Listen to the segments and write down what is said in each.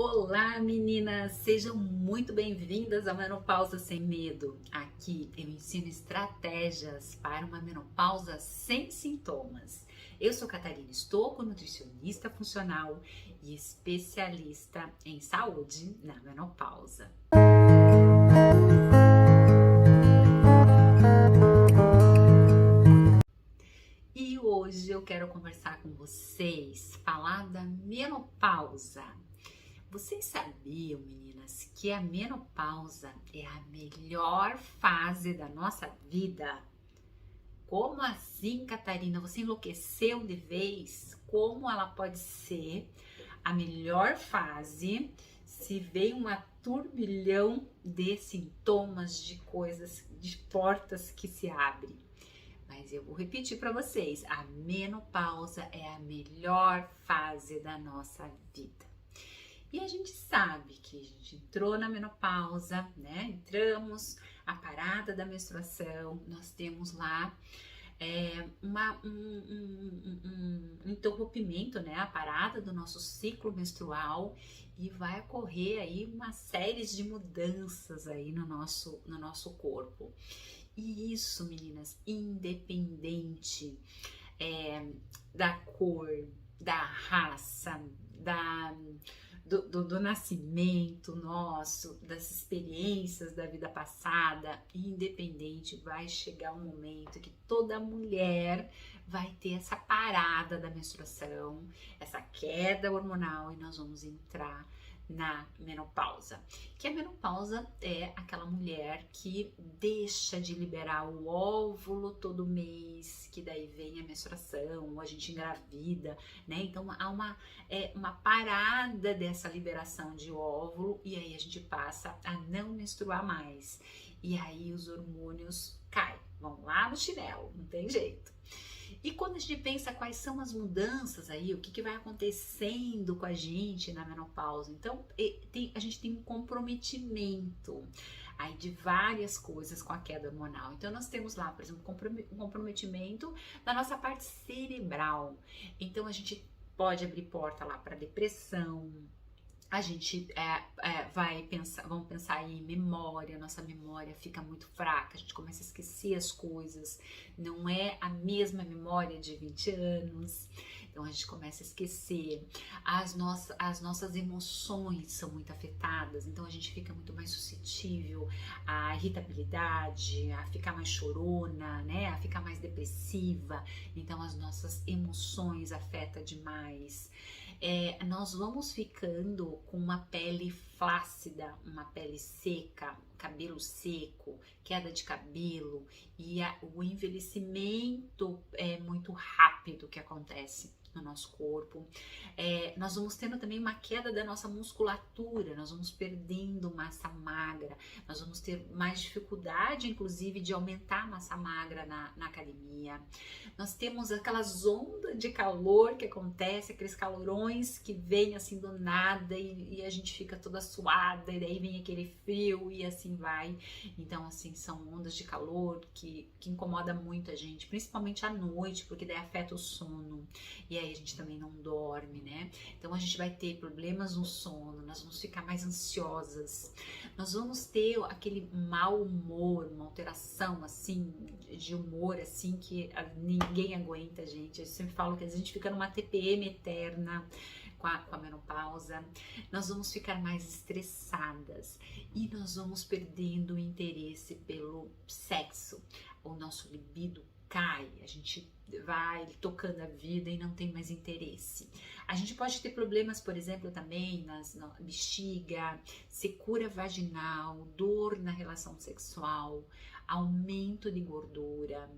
Olá, meninas! Sejam muito bem-vindas à Menopausa Sem Medo. Aqui eu ensino estratégias para uma menopausa sem sintomas. Eu sou Catarina Stocco, nutricionista funcional e especialista em saúde na menopausa. E hoje eu quero conversar com vocês, falar da menopausa. Vocês sabiam, meninas, que a menopausa é a melhor fase da nossa vida? Como assim, Catarina? Você enlouqueceu de vez? Como ela pode ser a melhor fase se vem um turbilhão de sintomas, de coisas, de portas que se abrem? Mas eu vou repetir para vocês, a menopausa é a melhor fase da nossa vida. E a gente sabe que a gente entrou na menopausa, né? Entramos, a parada da menstruação, nós temos lá um interrompimento, né? A parada do nosso ciclo menstrual e vai ocorrer aí uma série de mudanças aí no nosso corpo. E isso, meninas, independente da cor, da raça, do nascimento nosso, das experiências da vida passada, independente, vai chegar um momento que toda mulher vai ter essa parada da menstruação, essa queda hormonal e nós vamos entrar na menopausa. Que a menopausa é aquela mulher que deixa de liberar o óvulo todo mês, que daí vem a menstruação, ou a gente engravida, né? Então há uma parada dessa liberação de óvulo e aí a gente passa a não menstruar mais. E aí os hormônios caem, vão lá no chinelo, não tem jeito. E quando a gente pensa quais são as mudanças aí, o que vai acontecendo com a gente na menopausa, então a gente tem um comprometimento aí de várias coisas com a queda hormonal. Então nós temos lá, por exemplo, um comprometimento da nossa parte cerebral. Então a gente pode abrir porta lá para depressão. A gente vamos pensar em memória, nossa memória fica muito fraca, a gente começa a esquecer as coisas, não é a mesma memória de 20 anos, então a gente começa a esquecer, as nossas emoções são muito afetadas, então a gente fica muito mais suscetível à irritabilidade, a ficar mais chorona, né, a ficar mais depressiva, então as nossas emoções afetam demais. Nós vamos ficando com uma pele flácida, uma pele seca, cabelo seco, queda de cabelo e o envelhecimento é muito rápido que acontece no nosso corpo. Nós vamos tendo também uma queda da nossa musculatura, nós vamos perdendo massa magra, nós vamos ter mais dificuldade, inclusive, de aumentar a massa magra na academia. Nós temos aquelas ondas de calor que acontece, aqueles calorões que vêm assim do nada e a gente fica toda suada e daí vem aquele frio e assim vai. Então, assim, são ondas de calor que incomoda muito a gente, principalmente à noite, porque daí afeta o sono. E aí a gente também não dorme, né? Então a gente vai ter problemas no sono, nós vamos ficar mais ansiosas, nós vamos ter aquele mau humor, uma alteração assim de humor assim que ninguém aguenta, gente. Eu sempre falo que a gente fica numa TPM eterna com a menopausa, nós vamos ficar mais estressadas e nós vamos perdendo o interesse pelo sexo, o nosso libido cai, a gente vai tocando a vida e não tem mais interesse. A gente pode ter problemas, por exemplo, também na bexiga, secura vaginal, dor na relação sexual, aumento de gordura.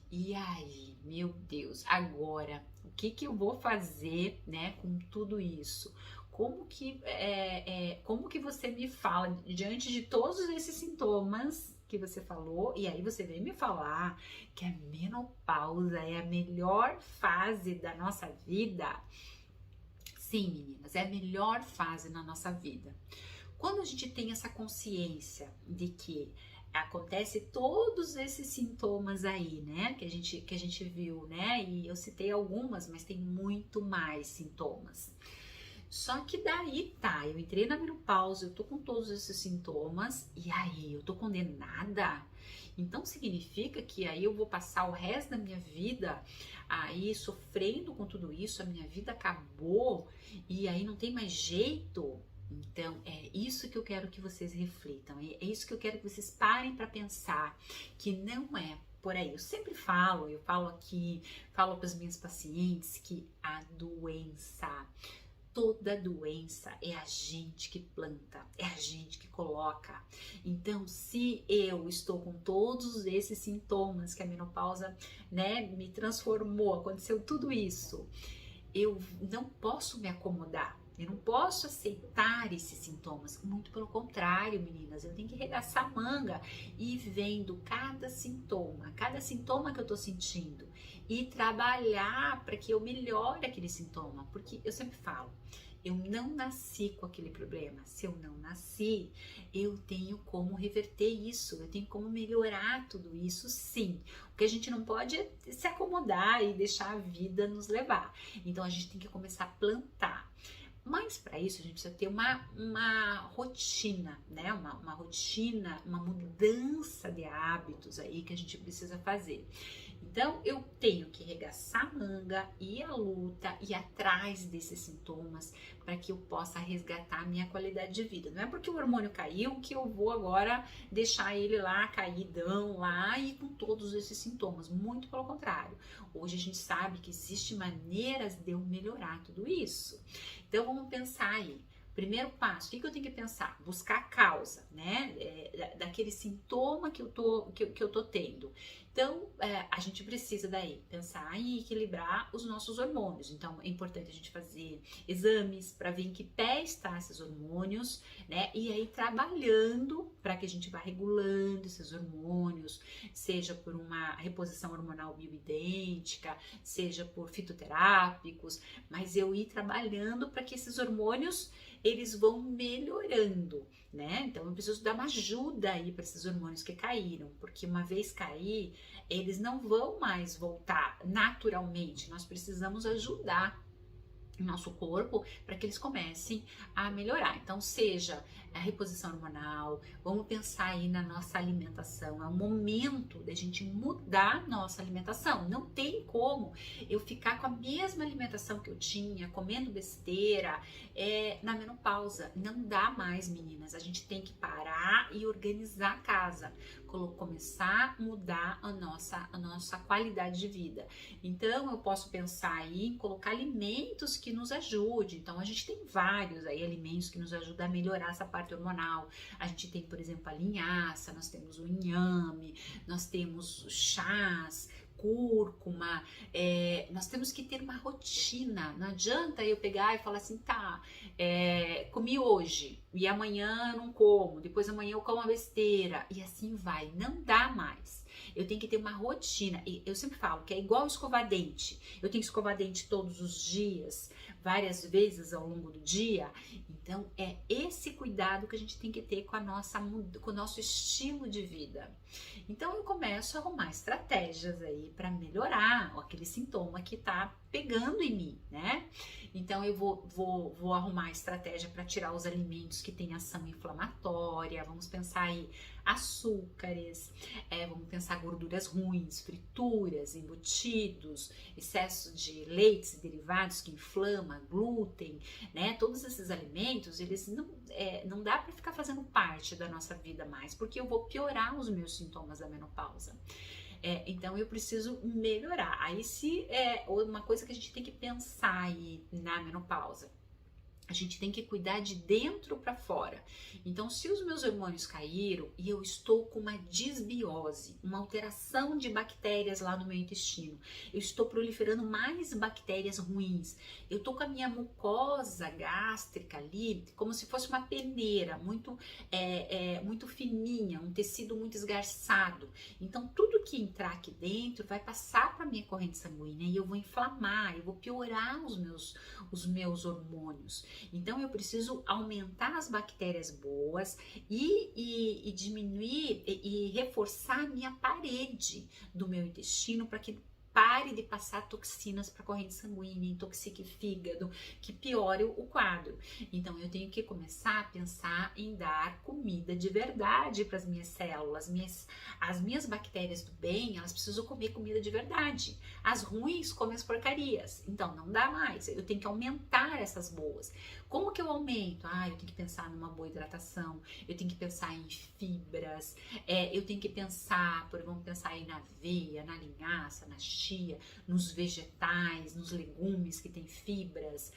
E aí, meu Deus, agora, o que eu vou fazer, né, com tudo isso? Como que você me fala, diante de todos esses sintomas que você falou, e aí você vem me falar que a menopausa é a melhor fase da nossa vida? Sim, meninas, é a melhor fase na nossa vida. Quando a gente tem essa consciência de que acontece todos esses sintomas aí, né, que a gente viu, né, e eu citei algumas, mas tem muito mais sintomas. Só que daí tá, eu entrei na menopausa, eu tô com todos esses sintomas, e aí, eu tô condenada? Então significa que aí eu vou passar o resto da minha vida aí sofrendo com tudo isso, a minha vida acabou e aí não tem mais jeito? Então é isso que eu quero que vocês reflitam, é isso que eu quero que vocês parem para pensar, que não é por aí. Eu sempre falo, eu falo aqui, falo para as minhas pacientes que a doença, toda doença é a gente que planta, é a gente que coloca. Então, se eu estou com todos esses sintomas que a menopausa, né, me transformou, aconteceu tudo isso, eu não posso me acomodar. Eu não posso aceitar esses sintomas. Muito pelo contrário, meninas, eu tenho que arregaçar a manga e ir vendo cada sintoma que eu tô sentindo e trabalhar para que eu melhore aquele sintoma. Porque eu sempre falo, eu não nasci com aquele problema. Se eu não nasci, eu tenho como reverter isso, eu tenho como melhorar tudo isso, sim. O que a gente não pode é se acomodar e deixar a vida nos levar. Então a gente tem que começar a plantar. Mas para isso a gente precisa ter uma rotina, né? Uma rotina, uma mudança de hábitos aí que a gente precisa fazer. Então eu tenho que arregaçar a manga, ir à luta, ir atrás desses sintomas para que eu possa resgatar a minha qualidade de vida. Não é porque o hormônio caiu que eu vou agora deixar ele lá caidão lá e com todos esses sintomas. Muito pelo contrário. Hoje a gente sabe que existem maneiras de eu melhorar tudo isso. Então vamos pensar aí. Primeiro passo, o que eu tenho que pensar? Buscar a causa, né? Daquele sintoma que eu tô tendo. Então, a gente precisa daí pensar em equilibrar os nossos hormônios. Então, é importante a gente fazer exames para ver em que pé estão esses hormônios, né? E aí trabalhando para que a gente vá regulando esses hormônios, seja por uma reposição hormonal bioidêntica, seja por fitoterápicos, mas eu ir trabalhando para que esses hormônios eles vão melhorando, né? Então eu preciso dar uma ajuda aí para esses hormônios que caíram, porque uma vez cair, eles não vão mais voltar naturalmente. Nós precisamos ajudar o nosso corpo para que eles comecem a melhorar. Então, seja a reposição hormonal, vamos pensar aí na nossa alimentação. É o momento da gente mudar nossa alimentação. Não tem como eu ficar com a mesma alimentação que eu tinha, comendo besteira, na menopausa. Não dá mais, meninas. A gente tem que parar e organizar a casa. Começar a mudar a nossa qualidade de vida. Então, eu posso pensar aí em colocar alimentos que nos ajudem. Então, a gente tem vários aí alimentos que nos ajudam a melhorar essa parte hormonal. A gente tem, por exemplo, a linhaça, nós temos o inhame, nós temos chás, cúrcuma, nós temos que ter uma rotina. Não adianta eu pegar e falar assim, tá, comi hoje e amanhã eu não como, depois amanhã eu como uma besteira e assim vai, não dá mais. Eu tenho que ter uma rotina, e eu sempre falo que é igual escovar dente. Eu tenho que escovar dente todos os dias, várias vezes ao longo do dia. Então é esse cuidado que a gente tem que ter com o nosso estilo de vida. Então eu começo a arrumar estratégias aí para melhorar aquele sintoma que tá pegando em mim, né? Então eu vou arrumar estratégia para tirar os alimentos que têm ação inflamatória. Vamos pensar aí açúcares, vamos pensar gorduras ruins, frituras, embutidos, excesso de leites e derivados que inflama, glúten, né? Todos esses alimentos, eles não dá para ficar fazendo parte da nossa vida mais, porque eu vou piorar os meus sintomas da menopausa. Então eu preciso melhorar. Aí se uma coisa que a gente tem que pensar aí na menopausa, a gente tem que cuidar de dentro para fora. Então, se os meus hormônios caíram e eu estou com uma disbiose, uma alteração de bactérias lá no meu intestino, eu estou proliferando mais bactérias ruins, eu estou com a minha mucosa gástrica ali como se fosse uma peneira muito fininha, um tecido muito esgarçado. Então, tudo que entrar aqui dentro vai passar para a minha corrente sanguínea e eu vou inflamar, eu vou piorar os meus hormônios. Então eu preciso aumentar as bactérias boas e diminuir e reforçar a minha parede do meu intestino para que pare de passar toxinas para a corrente sanguínea, intoxique fígado, que piore o quadro. Então eu tenho que começar a pensar em dar comida de verdade para as minhas células, as minhas bactérias do bem, elas precisam comer comida de verdade. As ruins comem as porcarias, então não dá mais, eu tenho que aumentar essas boas. Como que eu aumento? Eu tenho que pensar numa boa hidratação, eu tenho que pensar em fibras, eu tenho que pensar, vamos pensar aí na aveia, na linhaça, na chia, nos vegetais, nos legumes que tem fibras,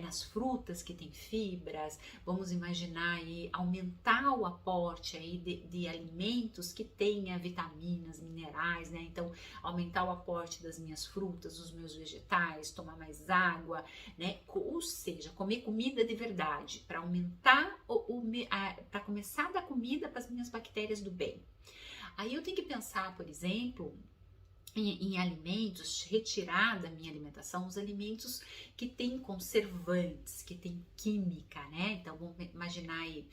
nas frutas que tem fibras. Vamos imaginar aí aumentar o aporte aí de alimentos que tenha vitaminas, minerais, né? Então aumentar o aporte das minhas frutas, dos meus vegetais, tomar mais água, né? Ou seja, comer comida de verdade, para aumentar, para começar a dar comida para as minhas bactérias do bem. Aí eu tenho que pensar, por exemplo, em alimentos, retirar da minha alimentação os alimentos que têm conservantes, que têm química, né? Então vamos imaginar aí,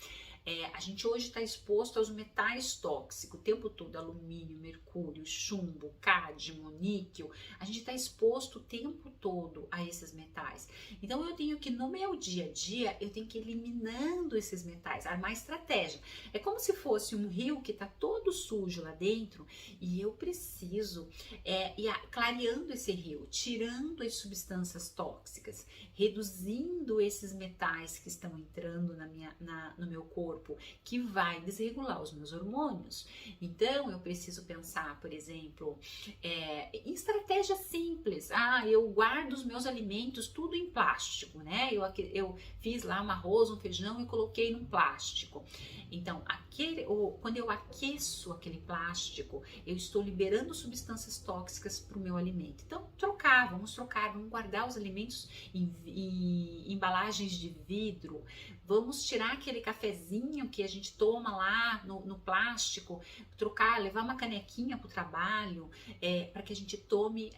a gente hoje está exposto aos metais tóxicos o tempo todo, alumínio, mercúrio, chumbo, cádmio, níquel. A gente está exposto o tempo todo a esses metais. Então eu tenho que, no meu dia a dia, eu tenho que ir eliminando esses metais, armar estratégia. É como se fosse um rio que está todo sujo lá dentro e eu preciso ir clareando esse rio, tirando as substâncias tóxicas, reduzindo esses metais que estão entrando no meu corpo, que vai desregular os meus hormônios. Então eu preciso pensar, por exemplo, em estratégias simples. Eu guardo os meus alimentos tudo em plástico, né? Eu fiz lá um arroz, um feijão e coloquei num plástico. Então, quando eu aqueço aquele plástico, eu estou liberando substâncias tóxicas para o meu alimento. Então, vamos guardar os alimentos em embalagens de vidro, vamos tirar aquele cafezinho que a gente toma lá no plástico, levar uma canequinha para o trabalho, para que a gente tome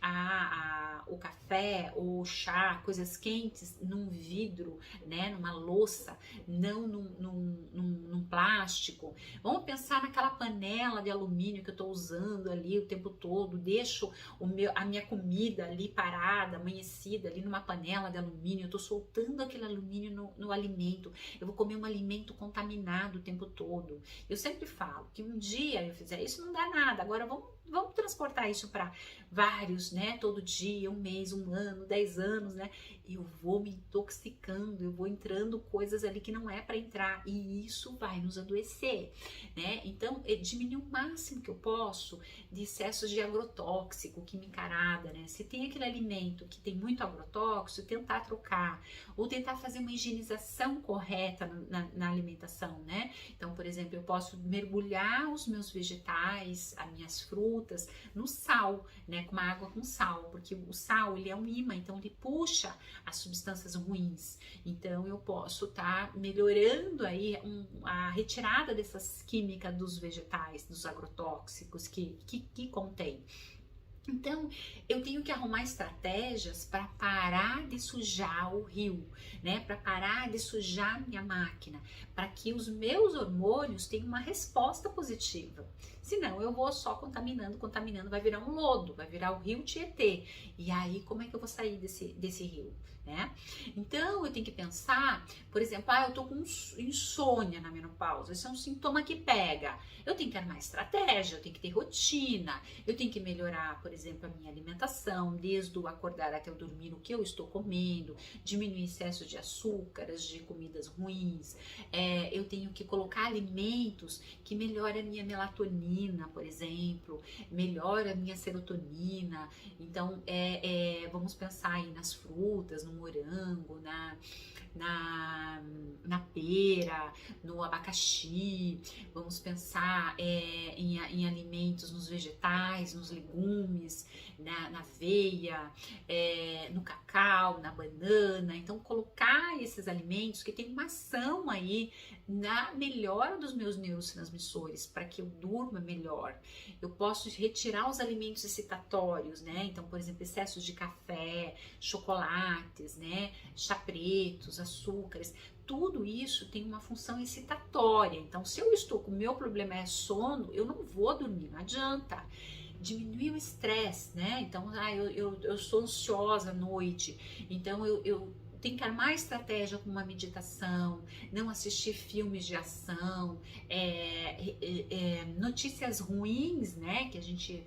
o café ou o chá, coisas quentes, num vidro, né, numa louça, não num plástico. Vamos pensar naquela panela de alumínio que eu estou usando ali o tempo todo, deixo a minha comida ali parada, amanhecida ali numa panela de alumínio, eu estou soltando aquele alumínio no alimento, eu vou comer um alimento contaminado o tempo todo. Eu sempre falo que um dia eu fizer isso não dá nada, agora vamos transportar isso para vários, né? Todo dia, um mês, um ano, 10 anos, né? Eu vou me intoxicando, eu vou entrando coisas ali que não é para entrar e isso vai nos adoecer, né? Então, diminuir o máximo que eu posso de excessos de agrotóxico, quimicarada, né? Se tem aquele alimento que tem muito agrotóxico, tentar trocar ou tentar fazer uma higienização correta na alimentação, né? Então, por exemplo, eu posso mergulhar os meus vegetais, as minhas frutas, no sal, né? Com uma água com sal, porque o sal, ele é um imã, então ele puxa as substâncias ruins. Então eu posso estar melhorando aí a retirada dessas químicas dos vegetais, dos agrotóxicos que contém. Então, eu tenho que arrumar estratégias para parar de sujar o rio, né? Para parar de sujar minha máquina, para que os meus hormônios tenham uma resposta positiva. Senão, eu vou só contaminando, vai virar um lodo, vai virar o rio Tietê. E aí, como é que eu vou sair desse rio, né? Então, eu tenho que pensar, por exemplo, eu tô com insônia na menopausa, esse é um sintoma que pega. Eu tenho que armar estratégia, eu tenho que ter rotina, eu tenho que melhorar, por exemplo, a minha alimentação, desde o acordar até o dormir, o que eu estou comendo, diminuir excesso de açúcares, de comidas ruins, eu tenho que colocar alimentos que melhoram a minha melatonina, por exemplo, melhora a minha serotonina. Então, vamos pensar aí nas frutas, no morango, na pera, no abacaxi, vamos pensar em alimentos, nos vegetais, nos legumes, na aveia, no cacau, na banana. Então, colocar esses alimentos que tem uma ação aí na melhora dos meus neurotransmissores, para que eu durma melhor. Eu posso retirar os alimentos excitatórios, né? Então, por exemplo, excessos de café, chocolates, né? Chá pretos, açúcares. Tudo isso tem uma função excitatória. Então, se eu estou com o meu problema é sono, eu não vou dormir, não adianta. diminuir o estresse, né? Então, eu sou ansiosa à noite, então eu tenho que armar estratégia com uma meditação, não assistir filmes de ação, notícias ruins, né, que a gente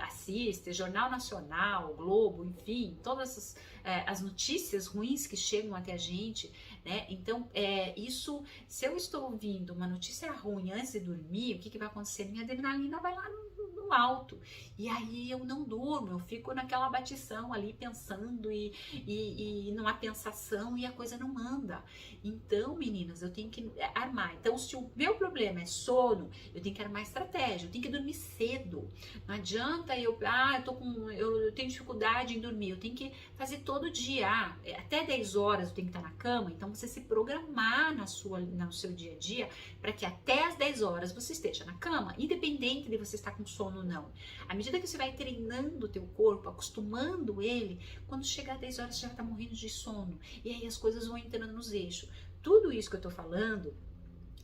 assiste, Jornal Nacional, Globo, enfim, todas as notícias ruins que chegam até a gente, né? Então, isso, se eu estou ouvindo uma notícia ruim antes de dormir, o que vai acontecer? Minha adrenalina vai lá no alto, e aí eu não durmo, eu fico naquela batição ali pensando e numa pensação e a coisa não anda. Então, meninas, eu tenho que armar. Então, se o meu problema é sono, eu tenho que armar estratégia, eu tenho que dormir cedo. Não adianta eu tenho dificuldade em dormir, eu tenho que fazer todo dia, até 10 horas eu tenho que estar na cama. Então, você se programar no seu dia a dia para que até as 10 horas você esteja na cama, independente de você estar com sono ou não. À medida que você vai treinando o teu corpo, acostumando ele, quando chegar a 10 horas você já está morrendo de sono. E aí as coisas vão entrando nos eixos. Tudo isso que eu tô falando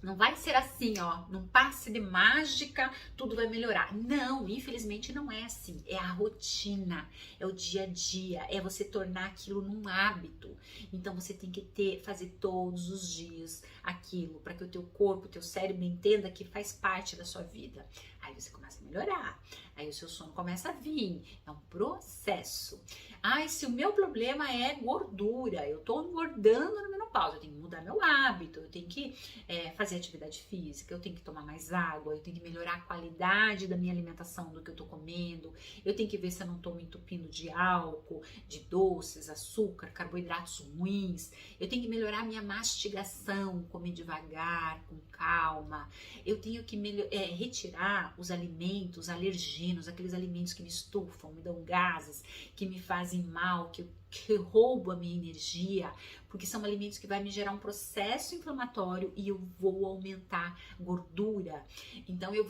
não vai ser assim, ó, num passe de mágica, tudo vai melhorar. Não, infelizmente não é assim. É a rotina, é o dia a dia, é você tornar aquilo num hábito. Então você tem que fazer todos os dias aquilo, para que o teu corpo, o teu cérebro entenda que faz parte da sua vida. Aí você começa a melhorar, aí o seu sono começa a vir, é um processo. Se o meu problema é gordura, eu tô engordando na menopausa, eu tenho que mudar meu hábito, eu tenho que fazer atividade física, eu tenho que tomar mais água, eu tenho que melhorar a qualidade da minha alimentação, do que eu tô comendo, eu tenho que ver se eu não tô me entupindo de álcool, de doces, açúcar, carboidratos ruins, eu tenho que melhorar a minha mastigação, comer devagar, com calma, eu tenho que retirar os alimentos alergenos, aqueles alimentos que me estufam, me dão gases, que me fazem mal, que roubam a minha energia, porque são alimentos que vai me gerar um processo inflamatório e eu vou aumentar gordura. Então eu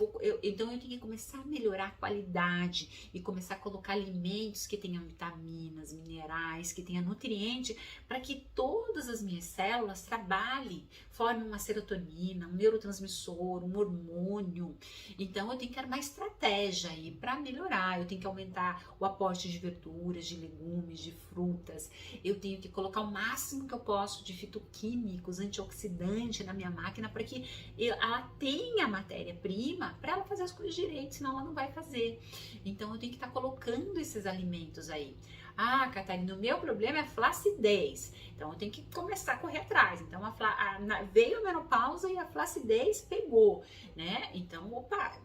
tenho que começar a melhorar a qualidade e começar a colocar alimentos que tenham vitaminas, minerais, que tenham nutriente, para que todas as minhas células trabalhem, formem uma serotonina, um neurotransmissor, um hormônio. Então eu tenho que armar estratégia aí para melhorar. Eu tenho que aumentar o aporte de verduras, de legumes, de frutas. Eu tenho que colocar o máximo que eu posso de fitoquímicos, antioxidantes na minha máquina, para que ela tenha matéria-prima para ela fazer as coisas direito, senão ela não vai fazer. Então eu tenho que estar colocando esses alimentos aí. Catarina, o meu problema é flacidez. Então eu tenho que começar a correr atrás. Então veio a menopausa e a flacidez pegou, né? Então,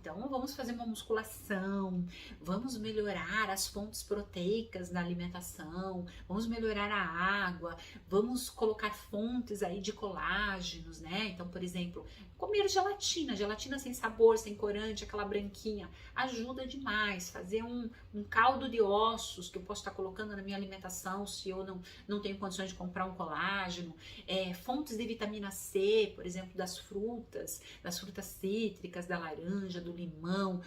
então vamos fazer uma musculação, vamos melhorar as fontes proteicas da alimentação, vamos melhorar a água, vamos colocar fontes aí de colágenos, né? Então, por exemplo, comer gelatina sem sabor, sem corante, aquela branquinha, ajuda demais. Fazer um caldo de ossos que eu posso estar colocando na minha alimentação se eu não tenho condições de comprar um colágeno, fontes de vitamina C, por exemplo, das frutas cítricas, da laranja, do limão,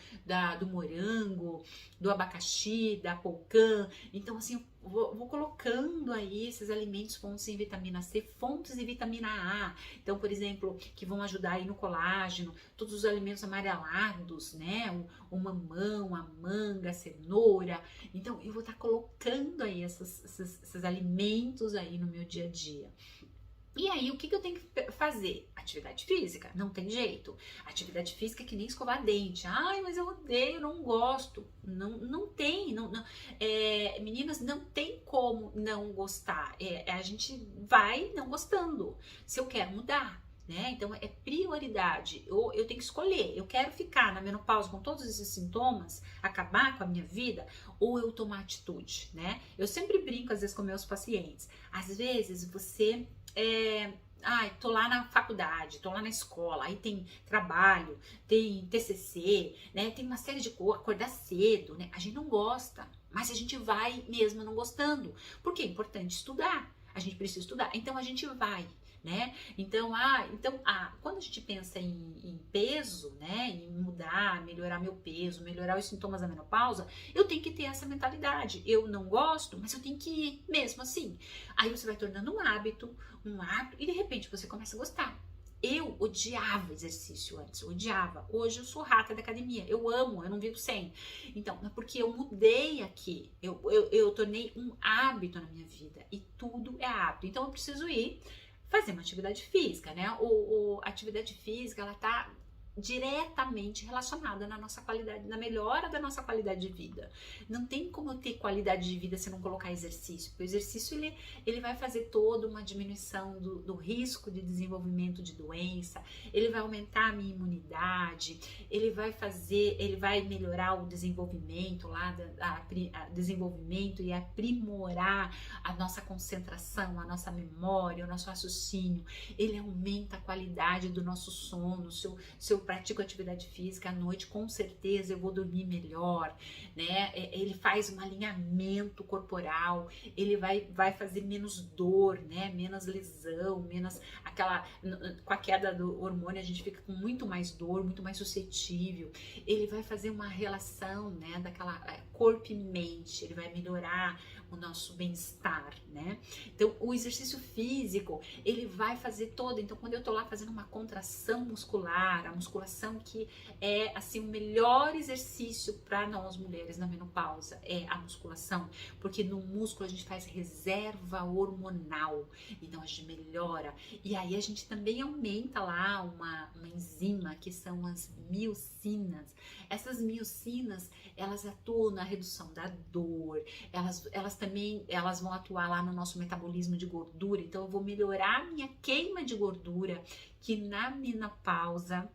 do morango, do abacaxi, da polcã. Então, assim, vou colocando aí esses alimentos, fontes de vitamina C, fontes de vitamina A. Então, por exemplo, que vão ajudar aí no colágeno, todos os alimentos amarelados, né? O mamão, a manga, a cenoura. Então, eu vou estar colocando aí esses alimentos aí no meu dia a dia. E aí, o que eu tenho que fazer? Atividade física? Não tem jeito. Atividade física é que nem escovar dente. Mas eu odeio, não gosto. Não tem. Meninas, não tem como não gostar. A gente vai não gostando. Se eu quero mudar, né? Então, é prioridade. Eu tenho que escolher. Eu quero ficar na menopausa com todos esses sintomas, acabar com a minha vida, ou eu tomar atitude, né? Eu sempre brinco, às vezes, com meus pacientes. Às vezes, você... tô lá na faculdade, tô lá na escola, aí tem trabalho, tem TCC, né? Tem uma série de coisas, acordar cedo, né? A gente não gosta, mas a gente vai mesmo não gostando, porque é importante estudar, a gente precisa estudar, então a gente vai, né? Então, quando a gente pensa em peso, né? Em mudar, melhorar meu peso, melhorar os sintomas da menopausa, eu tenho que ter essa mentalidade. Eu não gosto, mas eu tenho que ir mesmo assim. Aí você vai tornando um hábito, e de repente você começa a gostar. Eu odiava exercício antes, eu odiava. Hoje eu sou rata da academia, eu amo, eu não vivo sem. Então, é porque eu mudei aqui, eu tornei um hábito na minha vida e tudo é hábito. Então, eu preciso ir fazer uma atividade física, né? A atividade física, ela tá diretamente relacionada na nossa qualidade, na melhora da nossa qualidade de vida. Não tem como eu ter qualidade de vida se não colocar exercício, porque o exercício ele vai fazer toda uma diminuição do risco de desenvolvimento de doença, ele vai aumentar a minha imunidade, ele vai melhorar o desenvolvimento desenvolvimento e aprimorar a nossa concentração, a nossa memória, o nosso raciocínio, ele aumenta a qualidade do nosso sono. Se eu pratico atividade física à noite, com certeza eu vou dormir melhor, né? Ele faz um alinhamento corporal, ele vai fazer menos dor, né? Menos lesão, menos com a queda do hormônio a gente fica com muito mais dor, muito mais suscetível. Ele vai fazer uma relação, né? Daquela corpo e mente, ele vai melhorar o nosso bem-estar, né? Então, o exercício físico, ele vai fazer todo. Então, quando eu tô lá fazendo uma contração muscular, a musculação que é, assim, o melhor exercício para nós mulheres na menopausa é a musculação, porque no músculo a gente faz reserva hormonal, então a gente melhora. E aí a gente também aumenta lá uma enzima, que são as miocinas. Essas miocinas, elas atuam na redução da dor, elas vão atuar lá no nosso metabolismo de gordura, então eu vou melhorar a minha queima de gordura, que na menopausa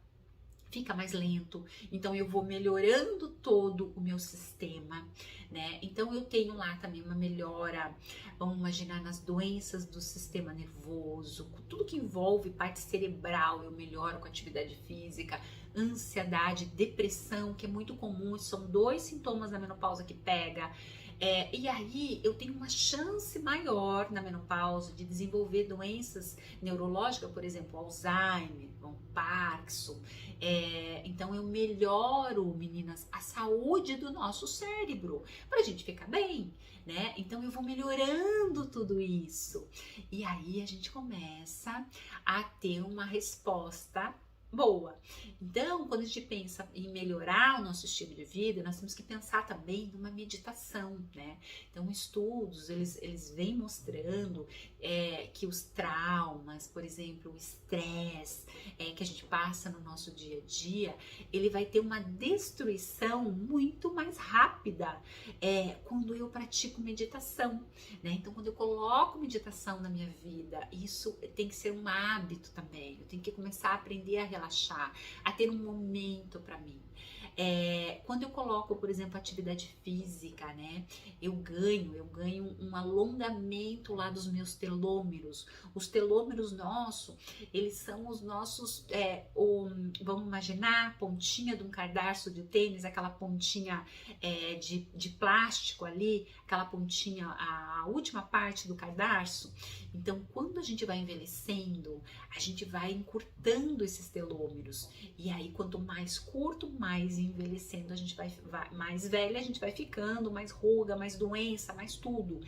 fica mais lento, então eu vou melhorando todo o meu sistema, né? Então eu tenho lá também uma melhora, vamos imaginar, nas doenças do sistema nervoso, tudo que envolve parte cerebral eu melhoro com atividade física, ansiedade, depressão, que é muito comum, são 2 sintomas da menopausa que pega. E aí eu tenho uma chance maior na menopausa de desenvolver doenças neurológicas, por exemplo, Alzheimer, Parkinson. Então eu melhoro, meninas, a saúde do nosso cérebro, pra gente ficar bem, né? Então eu vou melhorando tudo isso. E aí a gente começa a ter uma resposta boa. Então, quando a gente pensa em melhorar o nosso estilo de vida, nós temos que pensar também numa meditação, né? Então, estudos, eles vêm mostrando que os traumas, por exemplo, o estresse que a gente passa no nosso dia a dia, ele vai ter uma destruição muito mais rápida quando eu pratico meditação, né? Então, quando eu coloco meditação na minha vida, isso tem que ser um hábito também. Eu tenho que começar a aprender a relaxar, a ter um momento para mim. Quando eu coloco, por exemplo, atividade física, né, eu ganho um alongamento lá dos meus telômeros. Os telômeros nossos, eles são os nossos, vamos imaginar, a pontinha de um cadarço de tênis, aquela pontinha de plástico ali, aquela pontinha, a última parte do cadarço. Então, quando a gente vai envelhecendo, a gente vai encurtando esses telômeros. E aí, quanto mais curto, mais envelhecendo, a gente vai mais velha, a gente vai ficando, mais ruga, mais doença, mais tudo.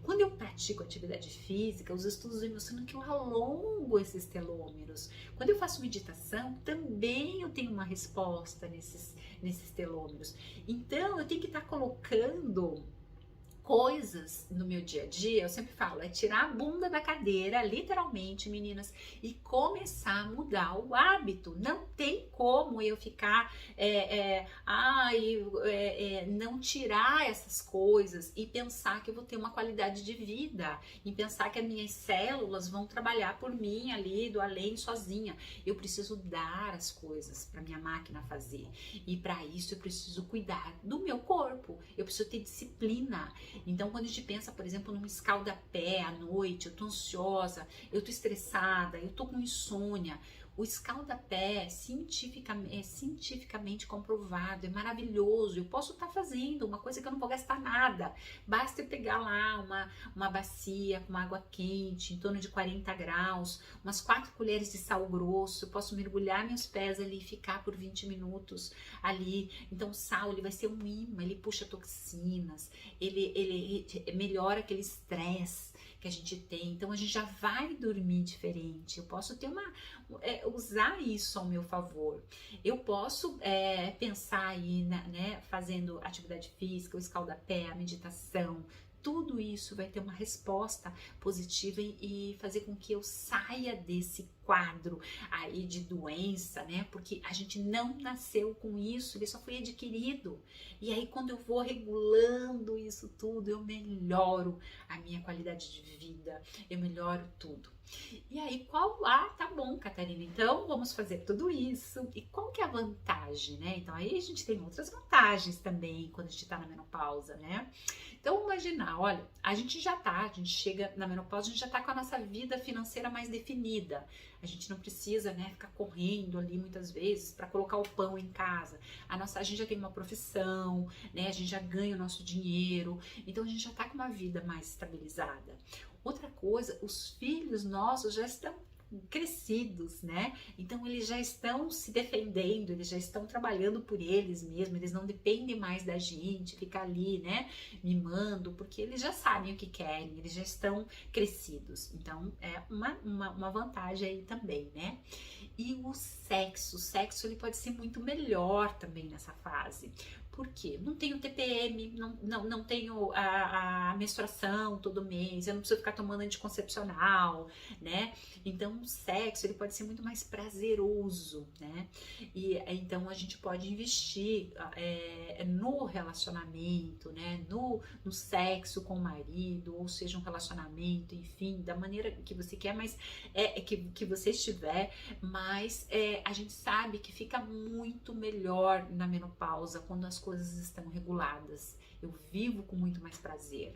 Quando eu pratico atividade física, os estudos vêm mostrando que eu alongo esses telômeros. Quando eu faço meditação, também eu tenho uma resposta nesses telômeros. Então, eu tenho que estar colocando coisas no meu dia a dia, eu sempre falo, tirar a bunda da cadeira, literalmente, meninas, e começar a mudar o hábito. Não tem como eu ficar, não tirar essas coisas e pensar que eu vou ter uma qualidade de vida, e pensar que as minhas células vão trabalhar por mim ali, do além, sozinha. Eu preciso dar as coisas para minha máquina fazer, e para isso eu preciso cuidar do meu corpo, eu preciso ter disciplina. Então, quando a gente pensa, por exemplo, num escalda-pé à noite, eu tô ansiosa, eu tô estressada, eu tô com insônia, o escalda-pé é cientificamente comprovado, é maravilhoso. Eu posso estar fazendo uma coisa que eu não vou gastar nada. Basta eu pegar lá uma bacia com água quente, em torno de 40 graus, umas 4 colheres de sal grosso. Eu posso mergulhar meus pés ali e ficar por 20 minutos ali. Então o sal, ele vai ser um imã, ele puxa toxinas, ele melhora aquele estresse que a gente tem. Então a gente já vai dormir diferente. Eu posso ter usar isso ao meu favor. Eu posso pensar aí, né, fazendo atividade física, o escaldapé, a meditação. Tudo isso vai ter uma resposta positiva e fazer com que eu saia desse quadro aí de doença, né? Porque a gente não nasceu com isso, ele só foi adquirido. E aí quando eu vou regulando isso tudo, eu melhoro a minha qualidade de vida, eu melhoro tudo. E aí tá bom, Catarina, então vamos fazer tudo isso. E qual que é a vantagem, né? Então aí a gente tem outras vantagens também quando a gente tá na menopausa, né? Então imaginar, olha, a gente chega na menopausa, a gente já tá com a nossa vida financeira mais definida. A gente não precisa, né, ficar correndo ali muitas vezes para colocar o pão em casa. A gente já tem uma profissão, né? A gente já ganha o nosso dinheiro. Então a gente já tá com uma vida mais estabilizada. Outra coisa, os filhos nossos já estão crescidos, né? Então eles já estão se defendendo, eles já estão trabalhando por eles mesmos, eles não dependem mais da gente ficar ali, né, mimando, porque eles já sabem o que querem, eles já estão crescidos. Então é uma vantagem aí também, né? E o sexo ele pode ser muito melhor também nessa fase. Por quê? Não tenho TPM, não tenho a menstruação todo mês, eu não preciso ficar tomando anticoncepcional, né? Então o sexo ele pode ser muito mais prazeroso, né? E então a gente pode investir no relacionamento, né? No sexo com o marido, ou seja, um relacionamento, enfim, da maneira que você quer, mas que você estiver, mas a gente sabe que fica muito melhor na menopausa quando as coisas estão reguladas. Eu vivo com muito mais prazer.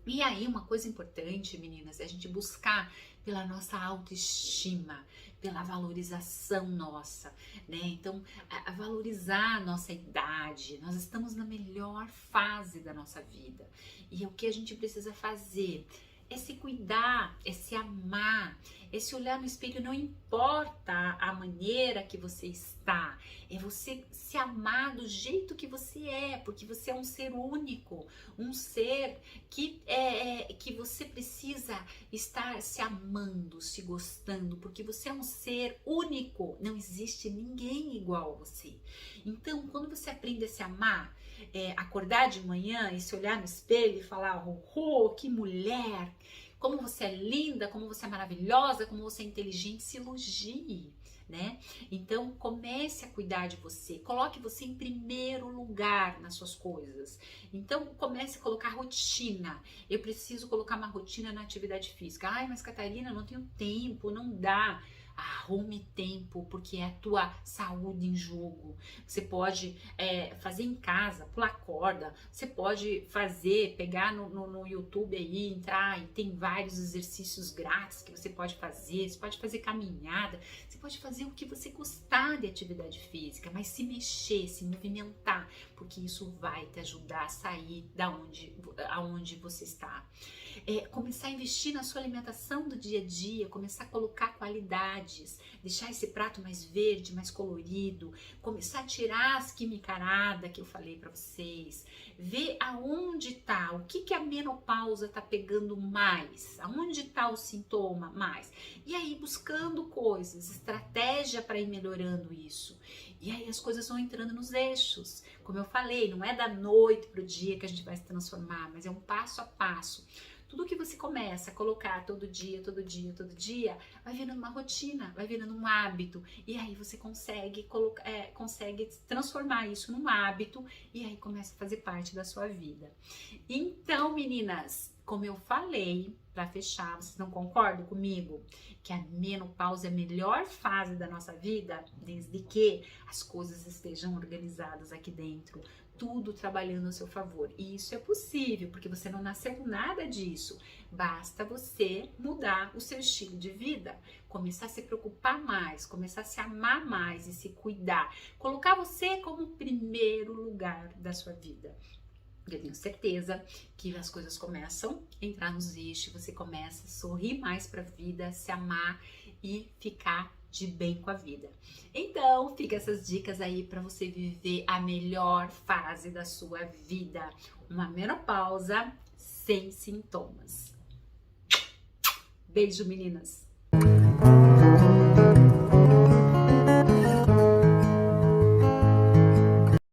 E aí, uma coisa importante, meninas, é a gente buscar pela nossa autoestima, pela valorização nossa, né? Então, valorizar a nossa idade. Nós estamos na melhor fase da nossa vida. E o que a gente precisa fazer é se cuidar, é se amar, é se olhar no espelho, não importa a maneira que você está, é você se amar do jeito que você é, porque você é um ser único, um ser que você precisa estar se amando, se gostando, porque você é um ser único, não existe ninguém igual a você. Então, quando você aprende a se amar, acordar de manhã e se olhar no espelho e falar, oh, que mulher, como você é linda, como você é maravilhosa, como você é inteligente, se elogie, né? Então comece a cuidar de você, coloque você em primeiro lugar nas suas coisas. Então comece a colocar rotina. Eu preciso colocar uma rotina na atividade física. Ai, mas Catarina, não tenho tempo, não dá. Arrume tempo, porque é a tua saúde em jogo. Você pode fazer em casa, pular corda, você pode pegar no YouTube aí, entrar e tem vários exercícios grátis que você pode fazer caminhada, você pode fazer o que você gostar de atividade física, mas se mexer, se movimentar, porque isso vai te ajudar a sair aonde você está. Começar a investir na sua alimentação do dia a dia, começar a colocar qualidades, deixar esse prato mais verde, mais colorido, começar a tirar as quimicaradas que eu falei para vocês, ver aonde tá, o que a menopausa tá pegando mais, aonde tá o sintoma mais, e aí buscando coisas, estratégia para ir melhorando isso. E aí as coisas vão entrando nos eixos. Como eu falei, não é da noite pro dia que a gente vai se transformar, mas é um passo a passo. Tudo que você começa a colocar todo dia, vai virando uma rotina, vai virando um hábito. E aí você consegue transformar isso num hábito e aí começa a fazer parte da sua vida. Então, meninas, como eu falei, para fechar, vocês não concordam comigo? Que a menopausa é a melhor fase da nossa vida, desde que as coisas estejam organizadas aqui dentro, tudo trabalhando a seu favor. E isso é possível, porque você não nasceu com nada disso. Basta você mudar o seu estilo de vida, começar a se preocupar mais, começar a se amar mais e se cuidar. Colocar você como primeiro lugar da sua vida. Eu tenho certeza que as coisas começam a entrar nos eixos, você começa a sorrir mais para a vida, se amar e ficar de bem com a vida. Então, fica essas dicas aí para você viver a melhor fase da sua vida, uma menopausa sem sintomas. Beijo, meninas!